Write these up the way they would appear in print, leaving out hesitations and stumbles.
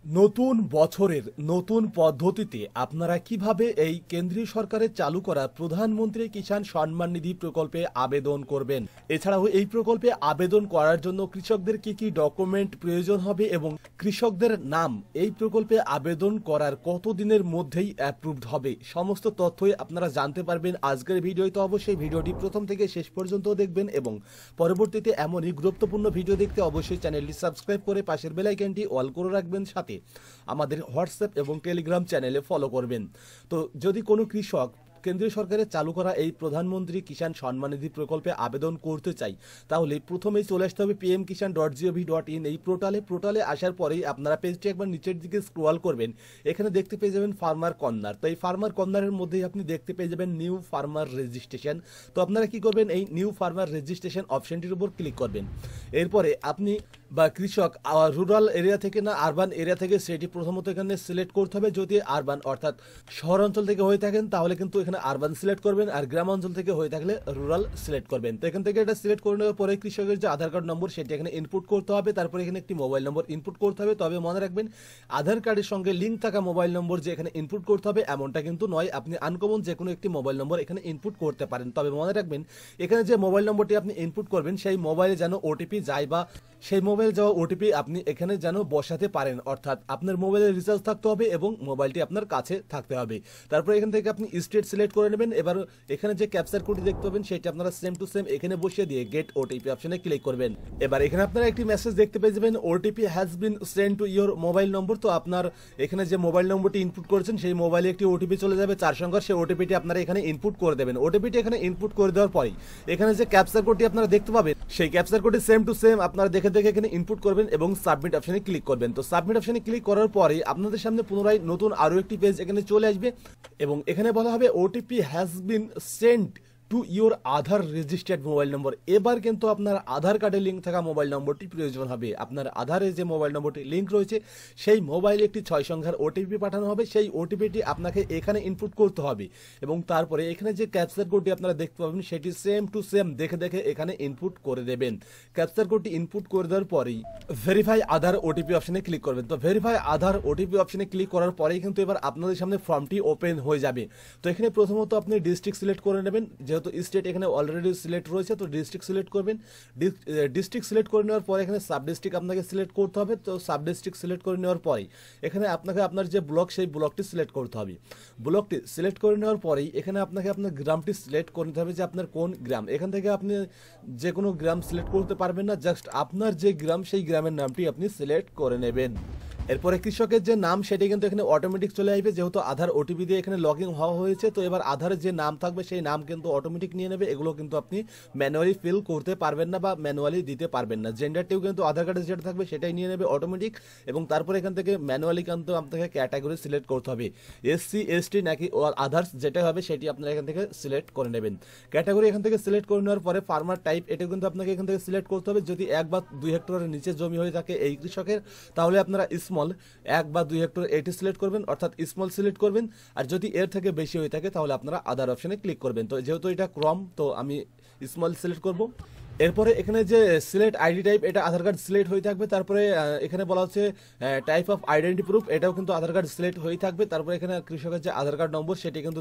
নতুন বছরের নতুন পদ্ধতিতে আপনারা কিভাবে এই কেন্দ্রীয় সরকারের চালু করা প্রধানমন্ত্রী কিষাণ সম্মান নিধি প্রকল্পে আবেদন করবেন। এছাড়াও এই প্রকল্পে আবেদন করার জন্য কৃষকদের কি কি ডকুমেন্ট প্রয়োজন হবে এবং কৃষকদের নাম এই প্রকল্পে আবেদন করার কতদিনের মধ্যেই অ্যাপ্রুভড হবে, সমস্ত তথ্যই আপনারা জানতে পারবেন আজকের ভিডিওতে। অবশ্যই ভিডিওটি প্রথম থেকে শেষ পর্যন্ত দেখবেন এবং পরবর্তীতে এমনই গুরুত্বপূর্ণ ভিডিও দেখতে অবশ্যই চ্যানেলটি সাবস্ক্রাইব করে পাশের বেল আইকনটি অল করে রাখবেন, সাথে আমাদের হোয়াটসঅ্যাপ এবং টেলিগ্রাম চ্যানেলে ফলো করবেন। তো যদি কোনো কৃষক কেন্দ্রীয় সরকারের চালু করা এই প্রধানমন্ত্রী কিষাণ সম্মান নিধি প্রকল্পে আবেদন করতে চাই, তাহলে প্রথমেই চলে আসতে হবে pmkishan.gov.in এই পোর্টালে আসার পরেই আপনারা পেজটি একবার নিচের দিকে স্ক্রল করবেন। এখানে দেখতে পেয়ে যাবেন ফার্মার কর্নার। তো এই ফার্মার কর্নারের মধ্যেই আপনি দেখতে পেয়ে যাবেন নিউ ফার্মার রেজিস্ট্রেশন। তো আপনারা কি করবেন, এই নিউ ফার্মার রেজিস্ট্রেশন অপশনটির উপর ক্লিক করবেন। এরপরে আপনি বা কৃষক রুরাল এরিয়া থেকে না আরবান এরিয়া থেকে সেটি প্রথমত এখানে সিলেক্ট করতে হবে। যদি আরবান অর্থাৎ শহর অঞ্চল থেকে হয়ে থাকেন তাহলে কিন্তু এখানে আরবান সিলেক্ট করবেন, আর গ্রাম অঞ্চল থেকে হয়ে থাকলে রুরাল সিলেক্ট করবেন। তো এখান থেকে এটা সিলেক্ট করে নেওয়ার পরে কৃষকের যে আধার কার্ড নম্বর সেটি এখানে ইনপুট করতে হবে, তারপরে এখানে একটি মোবাইল নম্বর ইনপুট করতে হবে। তবে মনে রাখবেন আধার কার্ডের সঙ্গে লিঙ্ক থাকা মোবাইল নম্বর যে এখানে ইনপুট করতে হবে এমনটা কিন্তু নয়, আপনি আনকমন যে কোনো একটি মোবাইল নম্বর এখানে ইনপুট করতে পারেন। তবে মনে রাখবেন এখানে যে মোবাইল নম্বরটি আপনি ইনপুট করবেন সেই মোবাইলে যেন ওটিপি যায় বা সেই মোবাইল যাওয়া ওটিপি আপনি এখানে যেন বসাতে পারেন, অর্থাৎ আপনার মোবাইলে রিচার্জ থাকতে হবে এবং মোবাইলটি আপনার কাছে থাকতে হবে। তারপরে এখান থেকে আপনি স্টেট সিলেক্ট করে নেবেন। এবার এখানে যে ক্যাপচার কোডটি দেখতে পাবেন সেটি আপনারা সেম টু সেম এখানে বসিয়ে দিয়ে গেট ওটিপি অপশনে ক্লিক করবেন। এবার এখানে আপনারা একটি মেসেজ দেখতে পেয়ে যাবেন, OTP has been send to your mobile নম্বর। তো আপনার এখানে যে মোবাইল নম্বরটি ইনপুট করেছেন সেই মোবাইলে একটি ওটিপি চলে যাবে 4 সংখ্যার, সেই ওটিপিটি আপনারা এখানে ইনপুট করে দেবেন। ওটিপিটি এখানে ইনপুট করে দেওয়ার পরেই এখানে যে ক্যাপচার কোডটি আপনারা দেখতে পাবেন সেই ক্যাপচার কোডটি সেম টু সেম আপনারা দেখে এখানে ইনপুট করবেন এবং সাবমিট অপশনে ক্লিক করবেন। তো সাবমিট অপশনে ক্লিক করার পরে আপনাদের সামনে পুনরায় নতুন আরো একটি পেজ এখানে চলে আসবে এবং এখানে বলা হবে OTP has been send to your Aadhaar registered mobile নম্বর। এবার কিন্তু আপনার আধার কার্ডে লিঙ্ক থাকা মোবাইল নম্বরটি প্রয়োজন হবে। আপনার আধারে যে মোবাইল নম্বরটি লিঙ্ক রয়েছে সেই মোবাইলে একটি 6 সংখ্যার ওটিপি পাঠানো হবে, সেই ওটিপিটি আপনাকে এখানে ইনপুট করতে হবে এবং তারপরে এখানে যে ক্যাপচার কোডটি আপনারা দেখতে পাবেন সেটি সেম টু সেম দেখে এখানে ইনপুট করে দেবেন। ক্যাপচার কোডটি ইনপুট করে দেওয়ার পরেই ভেরিফাই আধার ওটিপি অপশনে ক্লিক করবেন। তো ভেরিফাই আধার ওটিপি অপশনে ক্লিক করার পরেই কিন্তু এবার আপনাদের সামনে ফর্মটি ওপেন হয়ে যাবে। তো এখানে প্রথমত আপনি ডিস্ট্রিক্ট সিলেক্ট করে নেবেন, যেহেতু স্টেট এখানে অলরেডি সিলেক্ট রয়েছে তো ডিস্ট্রিক্ট সিলেক্ট করবেন। ডিস্ট্রিক্ট সিলেক্ট করে নেওয়ার পরে এখানে সাব ডিস্ট্রিক্ট আপনাকে সিলেক্ট করতে হবে। তো সাব ডিস্ট্রিক্ট সিলেক্ট করে নেওয়ার পরেই এখানে আপনাকে আপনার যে ব্লক সেই ব্লকটি সিলেক্ট করতে হবে। ব্লকটি সিলেক্ট করে নেওয়ার পরেই এখানে আপনাকে আপনার গ্রামটি সিলেক্ট করতে হবে যে আপনার কোন গ্রাম। এখান থেকে আপনি যে কোনো গ্রাম সিলেক্ট করতে পারবেন না, জাস্ট আপনার যে গ্রাম সেই গ্রামের নামটি আপনি সিলেক্ট করে নেবেন। এরপরে কৃষকের যে নাম সেটি কিন্তু এখানে অটোমেটিক চলে আসবে, যেহেতু আধার ওটিপি দিয়ে এখানে লগ ইন হওয়া হয়েছে। তো এবার আধারের যে নাম থাকবে সেই নাম কিন্তু অটোমেটিক নিয়ে নেবে, এগুলো কিন্তু আপনি ম্যানুয়ালি ফিল করতে পারবেন না বা ম্যানুয়ালি দিতে পারবেন না। জেন্ডারটিও কিন্তু আধার কার্ডে যেটা থাকবে সেটাই নিয়ে নেবে অটোমেটিক এবং তারপরে এখান থেকে ম্যানুয়ালি কিন্তু আপনাকে ক্যাটাগরি সিলেক্ট করতে হবে, এসসি এসটি নাকি আদার্স যেটা হবে সেটি আপনারা এখান থেকে সিলেক্ট করে নেবেন। ক্যাটাগরি এখান থেকে সিলেক্ট করে নেওয়ার পরে ফার্মার টাইপ এটা কিন্তু আপনাকে এখান থেকে সিলেক্ট করতে হবে। যদি 1 বা 2 হেক্টরের নিচে জমি হয়ে থাকে এই কৃষকের তাহলে আপনারা স্মল 1 বা 2 হেক্টর এটি সিলেক্ট করবেন, অর্থাৎ স্মল সিলেক্ট করবেন। আর যদি এর থেকে বেশি হয়ে থাকে তাহলে আপনারা আদার অপশনে ক্লিক করবেন। তো যেহেতু এটা ক্রম তো আমি স্মল সিলেক্ট করব। এরপরে এখানে যে সিলেক্ট আইডি টাইপ এটা আধার কার্ড সিলেক্ট হয়ে থাকবে। তারপরে এখানে বলা হচ্ছে টাইপ অফ আইডেন্টি প্রুফ এটাও কিন্তু আধার কার্ড সিলেক্ট হয়ে থাকবে। তারপরে এখানে কৃষকের যে আধার কার্ড নম্বর সেটি কিন্তু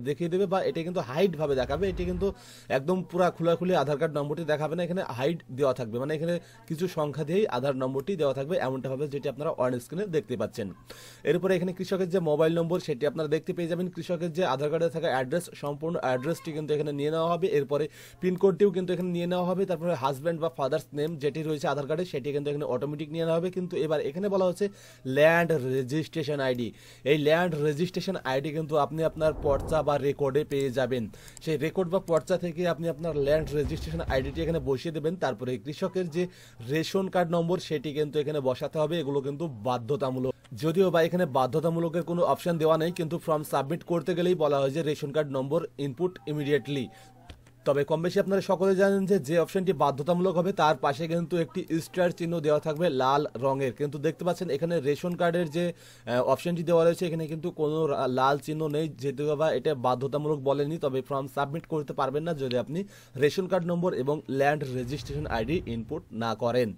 দেখিয়ে দেবে বা এটা কিন্তু হাইড ভাবে দেখাবে, এটি কিন্তু একদম পুরো খোলাখুলি আধার কার্ড নম্বরটি দেখাবে না, এখানে হাইড দেওয়া থাকবে, মানে এখানে কিছু সংখ্যা দিয়েই আধার নম্বরটি দেওয়া থাকবে এমনটা ভাবে যেটি আপনারা অন স্ক্রিনে দেখতে পাচ্ছেন। এরপরে এখানে কৃষকের যে মোবাইল নম্বর সেটি আপনারা দেখতে পেয়ে যাবেন। কৃষকের যে আধার কার্ডে থাকা অ্যাড্রেস সম্পূর্ণ অ্যাড্রেসটি কিন্তু এখানে নিয়ে নেওয়া হবে। এরপরে পিনকোডটিও কিন্তু এখানে নিয়ে নেওয়া হবে। তারপরে হাজব্যান্ড বা ফাদার্স নেম যেটি রয়েছে আধার কার্ডে সেটি কিন্তু এখানে অটোমেটিক নিয়ে নেওয়া হবে। কিন্তু এবার এখানে বলা হচ্ছে ল্যান্ড রেজিস্ট্রেশন আইডি। এই ল্যান্ড রেজিস্ট্রেশন আইডি কিন্তু আপনি আপনার পর্চা বা রেকর্ডে পেয়ে যাবেন। সেই রেকর্ড বা পর্চা থেকে আপনি আপনার ল্যান্ড রেজিস্ট্রেশন আইডিটি এখানে বসিয়ে দেবেন। তারপরে কৃষকের যে রেশন কার্ড নম্বর সেটি কিন্তু এখানে বসাতে হবে, এগুলো কিন্তু বাধ্যতামূলক। যদিও বা এখানে বাধ্যতামূলকের কোনো অপশন দেওয়া নেই, কিন্তু ফর্ম সাবমিট করতে গেলেই বলা হয় যে রেশন কার্ড নম্বর ইনপুট ইমিডিয়েটলি। তবে কম বেশি আপনারা সকলে জানেন যে অপশনটি বাধ্যতামূলক হবে তার পাশে কিন্তু একটি স্টার চিহ্ন দেওয়া থাকবে লাল রঙের, কিন্তু দেখতে পাচ্ছেন এখানে রেশন কার্ডের যে অপশনটি দেওয়া রয়েছে এখানে কিন্তু কোনো লাল চিহ্ন নেই, যেহেতু বা এটা বাধ্যতামূলক বলেনি। তবে ফর্ম সাবমিট করতে পারবেন না যদি আপনি রেশন কার্ড নম্বর এবং ল্যান্ড রেজিস্ট্রেশন আইডি ইনপুট না করেন।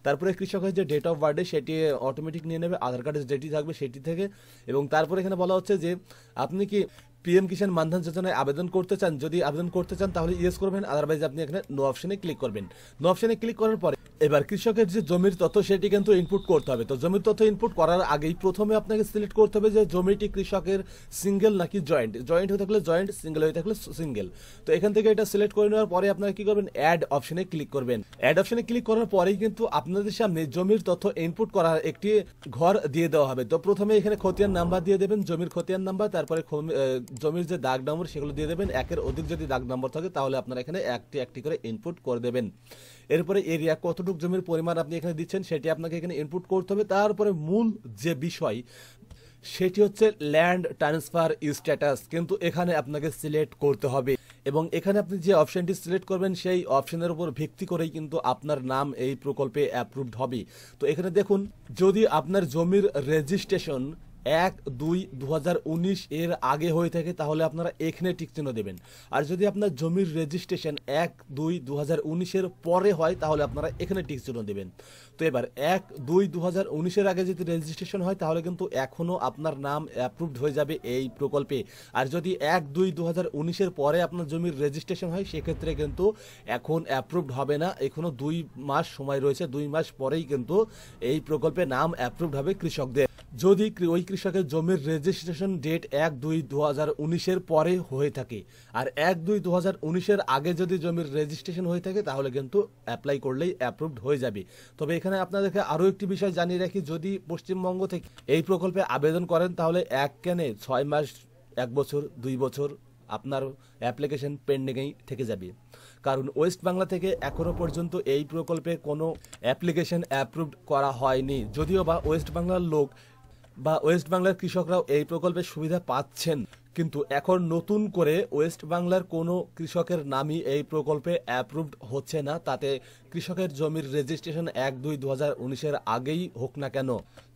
তারপরে কৃষকের যে ডেট অফ বার্থডে সেটি অটোমেটিক নিয়ে নেবে আধার কার্ডের যেটি থাকবে সেটি থেকে। এবং তারপরে এখানে বলা হচ্ছে যে আপনি কি পিএম কিষাণ মানধন যোজনায় আবেদন করতে চান, যদি আবেদন করতে চান তাহলে ইয়েস করবেন, আদারওয়াইজ আপনি এখানে নো অপশনে ক্লিক করবেন। নো অপশনে ক্লিক করার পরে এবার কৃষকের যে জমির তথ্য সেটি কিন্তু ইনপুট করতে হবে। তো জমির তথ্য ইনপুট করার আগেই প্রথমে আপনাকে সিলেক্ট করতে হবে যে জমিটি কৃষকের সিঙ্গেল নাকি জয়েন্ট, জয়েন্ট হয়ে থাকলে জয়েন্ট, সিঙ্গেল হয়ে থাকলে সিঙ্গেল। তো এখান থেকে এটা সিলেক্ট করে নেওয়ার পরে আপনারা কি করবেন, অ্যাড অপশনে ক্লিক করবেন। অ্যাড অপশনে ক্লিক করার পরেই কিন্তু আপনাদের সামনে জমির তথ্য ইনপুট করার একটি ঘর দিয়ে দেওয়া হবে। তো প্রথমে এখানে খতিয়ান নাম্বার দিয়ে দেবেন, জমির খতিয়ান নাম্বার, তারপরে জমির যে দাগ নম্বর সেগুলো দিয়ে দেবেন। একের অধিক যদি দাগ নম্বর থাকে তাহলে আপনারা এখানে একটি একটি করে ইনপুট করে দেবেন। এরপরে এরিয়া কতটুকু জমির পরিমাণ আপনি এখানে দিচ্ছেন সেটি আপনাকে এখানে ইনপুট করতে হবে। তারপরে মূল যে বিষয় সেটি হচ্ছে ল্যান্ড ট্রান্সফার স্ট্যাটাস, কিন্তু এখানে আপনাকে সিলেক্ট করতে হবে এবং এখানে আপনি যে অপশনটি সিলেক্ট করবেন সেই অপশনের উপর ভিত্তি করেই কিন্তু আপনার নাম এই প্রকল্পে অ্যাপ্রুভড হবে। তো এখানে দেখুন, যদি আপনার জমির রেজিস্ট্রেশন 1-2-2019 এর আগে হয়ে থাকে তাহলে আপনারা এখানে টিক চিহ্ন দেবেন। আর যদি আপনার জমির রেজিস্ট্রেশন 1-2-2019 এর পরে হয় তাহলে আপনারা এখানে টিক চিহ্ন দেবেন। তো এবার 1-2-2019 এর আগে যদি রেজিস্ট্রেশন হয় তাহলে কিন্তু এখনও আপনার নাম অ্যাপ্রুভড হয়ে যাবে এই প্রকল্পে। আর যদি 1-2-2019 এর পরে আপনার জমির রেজিস্ট্রেশন হয় সেক্ষেত্রে কিন্তু এখন অ্যাপ্রুভড হবে না, এখনও 2 মাস সময় রয়েছে, 2 মাস পরেই কিন্তু এই প্রকল্পে নাম অ্যাপ্রুভড হবে কৃষকদের। যদি ওই কৃষকের জমির রেজিস্ট্রেশন ডেট 1-2-2019 এর পরে হয়ে থাকে আর 1-2-2019 এর আগে যদি জমির রেজিস্ট্রেশন হয়ে থাকে তাহলে কিন্তু অ্যাপ্লাই করলেই অ্যাপ্রুভড হয়ে যাবে। তবে এখানে আপনাদেরকে আরও একটি বিষয় জানিয়ে রাখি, যদি পশ্চিমবঙ্গ থেকে এই প্রকল্পে আবেদন করেন তাহলে 6 মাস, 1 বছর, 2 বছর আপনার অ্যাপ্লিকেশন পেন্ডিংয়েই থেকে যাবে, কারণ ওয়েস্ট বাংলা থেকে এখনো পর্যন্ত এই প্রকল্পে কোনো অ্যাপ্লিকেশন অ্যাপ্রুভড করা হয়নি। যদিও বা ওয়েস্ট বাংলার লোক বা ওয়েস্ট বাংলার কৃষকরাও এই প্রকল্পের সুবিধা পাচ্ছেন, কিন্তু এখন নতুন করে ওয়েস্ট বাংলার কোনো কৃষকের নামই এই প্রকল্পে অ্যাপ্রুভড হচ্ছে না, তাতে কৃষকের জমির রেজিস্ট্রেশন 1-2-2019 এর আগেই হোক না কেন।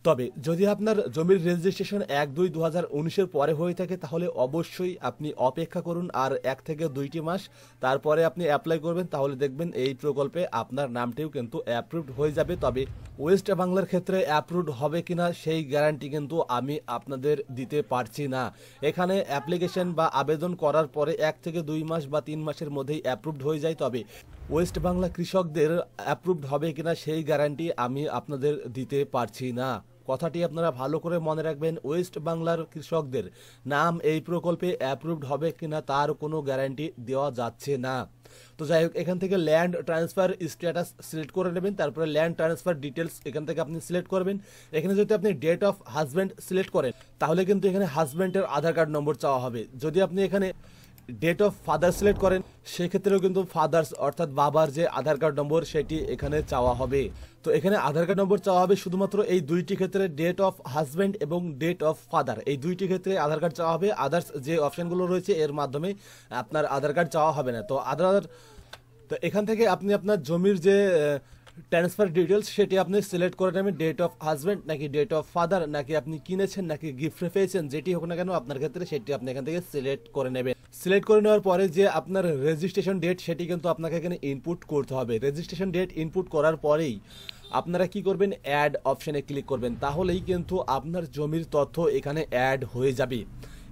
তবে যদি আপনার জমির রেজিস্ট্রেশন 1-2-2019 এর পরে হয়ে থাকে তাহলে অবশ্যই আপনি অপেক্ষা করুন আর 1 থেকে 2টি মাস, তারপরে আপনি অ্যাপ্লাই করবেন, তাহলে দেখবেন এই প্রকল্পে আপনার নামটিও কিন্তু অ্যাপ্রুভড হয়ে যাবে। তবে ওয়েস্ট বাংলার ক্ষেত্রে অ্যাপ্রুভড হবে কিনা সেই গ্যারান্টি কিন্তু আমি আপনাদের দিতে পারছি না। এখানে অ্যাপ্লিকেশন বা আবেদন করার পরে 1 থেকে 2 মাস বা 3 মাসের মধ্যেই অ্যাপ্রুভড হয়ে যায়, তবে ওয়েস্ট বাংলা কৃষকদের অ্যাপ্রুভড হবে কিনা সেই গ্যারান্টি আমি আপনাদের দিতে পারছি না। কথাটি আপনারা ভালো করে মনে রাখবেন, ওয়েস্ট বাংলার কৃষকদের নাম এই প্রকল্পে অ্যাপ্রুভড হবে কিনা তার কোনো গ্যারান্টি দেওয়া যাচ্ছে না। তো যাই হোক, এখান থেকে ল্যান্ড ট্রান্সফার স্ট্যাটাস সিলেক্ট করে নেবেন, তারপরে ল্যান্ড ট্রান্সফার ডিটেলস এখান থেকে আপনি সিলেক্ট করবেন। এখানে যদি আপনি ডেট অফ হাজব্যান্ড সিলেক্ট করেন তাহলে কিন্তু এখানে হাজব্যান্ডের আধার কার্ড নম্বর চাওয়া হবে। যদি আপনি এখানে ডেট অফ ফাদার সিলেক্ট করেন সেক্ষেত্রেও কিন্তু ফাদার্স অর্থাৎ বাবার যে আধার কার্ড নম্বর সেটি এখানে চাওয়া হবে। তো এখানে আধার কার্ড নম্বর চাওয়া হবে শুধুমাত্র এই 2টি ক্ষেত্রে, ডেট অফ হাজব্যান্ড এবং ডেট অফ ফাদার, এই 2টি ক্ষেত্রে আধার কার্ড চাওয়া হবে। আদার্স যে অপশনগুলো রয়েছে এর মাধ্যমে আপনার আধার কার্ড চাওয়া হবে না। তো এখান থেকে আপনি আপনার জমির যে ট্রান্সফার ডিটেলস সেটি আপনি সিলেক্ট করে নেবেন, ডেট অফ হাজব্যান্ড নাকি ডেট অফ ফাদার, নাকি আপনি কিনেছেন নাকি গিফটে পেয়েছেন, যেটি হোক না কেন আপনার ক্ষেত্রে সেটি আপনি এখান থেকে সিলেক্ট করে নেবেন। সিলেক্ট করে নেওয়ার পরে যে আপনার রেজিস্ট্রেশন ডেট সেটি কিন্তু আপনাকে এখানে ইনপুট করতে হবে। রেজিস্ট্রেশন ডেট ইনপুট করার পরেই আপনারা কি করবেন, অ্যাড অপশনে ক্লিক করবেন, তাহলেই কিন্তু আপনার জমির তথ্য এখানে অ্যাড হয়ে যাবে।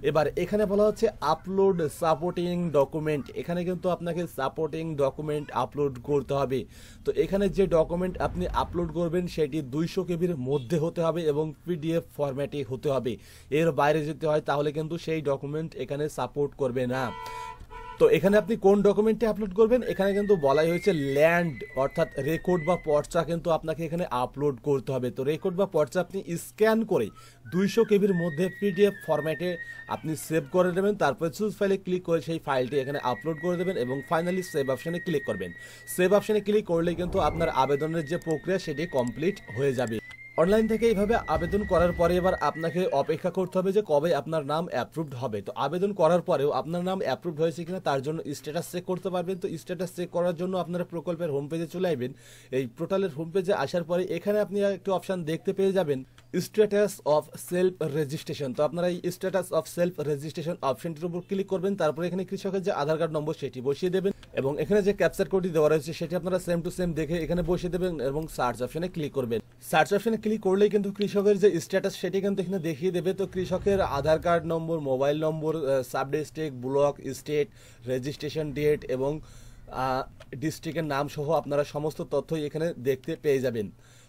এবার এখানে বলা হচ্ছে আপলোড সাপোর্টিং ডকুমেন্ট, এখানে কিন্তু আপনাকে সাপোর্টিং ডকুমেন্ট আপলোড করতে হবে। তো এখানে যে ডকুমেন্ট আপনি আপলোড করবেন সেটি 200 কেবির মধ্যে হতে হবে এবং পিডিএফ ফরম্যাটে হতে হবে। এর বাইরে যেতে হয় তাহলে কিন্তু সেই ডকুমেন্ট এখানে সাপোর্ট করবে না। তো এখানে আপনি কোন ডকুমেন্টটি আপলোড করবেন, এখানে কিন্তু বলাই হয়েছে ল্যান্ড অর্থাৎ রেকর্ড বা পর্চা কিন্তু আপনাকে এখানে আপলোড করতে হবে। তো রেকর্ড বা পর্চা আপনি স্ক্যান করে 200 কেবির মধ্যে পিডিএফ ফরম্যাটে আপনি সেভ করে দেবেন, তারপর চুজ ফাইলে ক্লিক করে সেই ফাইলটি এখানে আপলোড করে দেবেন এবং ফাইনালি সেভ অপশনে ক্লিক করবেন। সেভ অপশনে ক্লিক করলে কিন্তু আপনার আবেদনের যে প্রক্রিয়া সেটি কমপ্লিট হয়ে যাবে। অনলাইন থেকে এইভাবে আবেদন করার পরে এবার আপনাকে অপেক্ষা করতে হবে যে কবে আপনার নাম অ্যাপ্রুভড হবে। তো আবেদন করার পরেও আপনার নাম অ্যাপ্রুভড হয়েছে কিনা তার জন্য স্ট্যাটাস চেক করতে পারবেন। তো স্ট্যাটাস চেক করার জন্য আপনারা প্রকল্পের হোম পেজে চলে আসবেন। এই পোর্টালের হোম পেজে আসার পরে এখানে আপনি একটি অপশন দেখতে পেয়ে যাবেন স্ট্যাটাস অফ সেলফ রেজিস্ট্রেশন। তো আপনারা এই স্ট্যাটাস অফ সেলফ রেজিস্ট্রেশন অপশনটির উপর ক্লিক করবেন। তারপরে এখানে কৃষকের যে আধার কার্ড নম্বর সেটি বসিয়ে দেবেন এবং এখানে যে ক্যাপচার কোডটি দেওয়া রয়েছে সেটি আপনারা সেম টু সেম দেখে এখানে বসিয়ে দেবেন এবং সার্চ অপশনে ক্লিক করবেন। সার্চ অপশনে ক্লিক করলেই কিন্তু কৃষকের যে স্ট্যাটাস সেটি কিন্তু এখানে দেখিয়ে দেবে। তো কৃষকের Aadhaar card number, mobile number, sub district, block, state, registration date এবং ডিস্ট্রিক্টের নাম সহ আপনারা সমস্ত তথ্যই এখানে দেখতে পেয়ে যাবেন।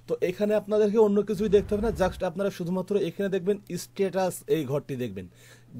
তো এখানে আপনাদেরকে অন্য কিছুই দেখতে হবে না, জাস্ট আপনারা শুধুমাত্র এখানে দেখবেন স্ট্যাটাস, এই ঘরটি দেখবেন।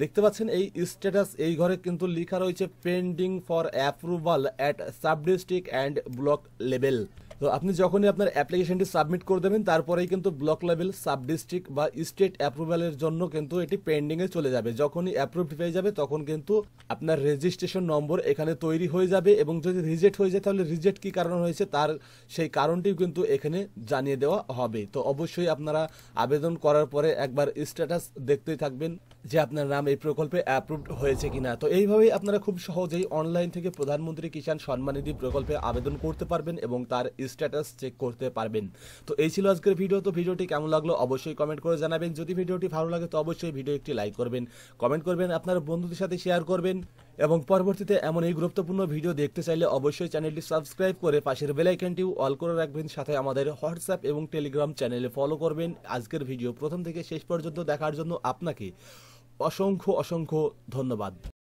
দেখতে পাচ্ছেন এই স্ট্যাটাস, এই ঘরে কিন্তু লেখা রয়েছে pending for approval at sub district and block level. তো আপনি যখনই আপনার অ্যাপ্লিকেশনটি সাবমিট করে দেবেন তারপরেই কিন্তু ব্লক লেভেল, সাব ডিস্ট্রিক্ট বা স্টেট অ্যাপ্রুভালের জন্য কিন্তু এটি পেন্ডিংয়ে চলে যাবে। যখনই অ্যাপ্রুভড হয়ে যাবে তখন কিন্তু আপনার রেজিস্ট্রেশন নম্বর এখানে তৈরি হয়ে যাবে এবং যদি রিজেক্ট হয়ে যায় তাহলে রিজেক্ট কী কারণ হয়েছে তার সেই কারণটিও কিন্তু এখানে জানিয়ে দেওয়া হবে। তো অবশ্যই আপনারা আবেদন করার পরে একবার স্ট্যাটাস দেখতেই থাকবেন যে আপনার নাম এই প্রকল্পে অ্যাপ্রুভড হয়েছে কিনা। তো এইভাবেই আপনারা খুব সহজেই অনলাইন থেকে প্রধানমন্ত্রী কিষাণ সম্মান নিধি প্রকল্পে আবেদন করতে পারবেন এবং তার স্ট্যাটাস চেক করতে পারবেন। তো এই ছিল আজকের ভিডিও। তো ভিডিওটি কেমন লাগলো অবশ্যই কমেন্ট করে জানাবেন। যদি ভিডিওটি ভালো লাগে তো অবশ্যই ভিডিও একটি লাইক করবেন, কমেন্ট করবেন, আপনার বন্ধুদের সাথে শেয়ার করবেন এবং পরবর্তীতে এমন এই গুরুত্বপূর্ণ ভিডিও দেখতে চাইলে অবশ্যই চ্যানেলটি সাবস্ক্রাইব করে পাশের বেল আইকনটিও অল করে রাখবেন। সাথে আমাদের হোয়াটসঅ্যাপ এবং টেলিগ্রাম চ্যানেলে ফলো করবেন। আজকের ভিডিও প্রথম থেকে শেষ পর্যন্ত দেখার জন্য আপনাকে অসংখ্য অসংখ্য ধন্যবাদ।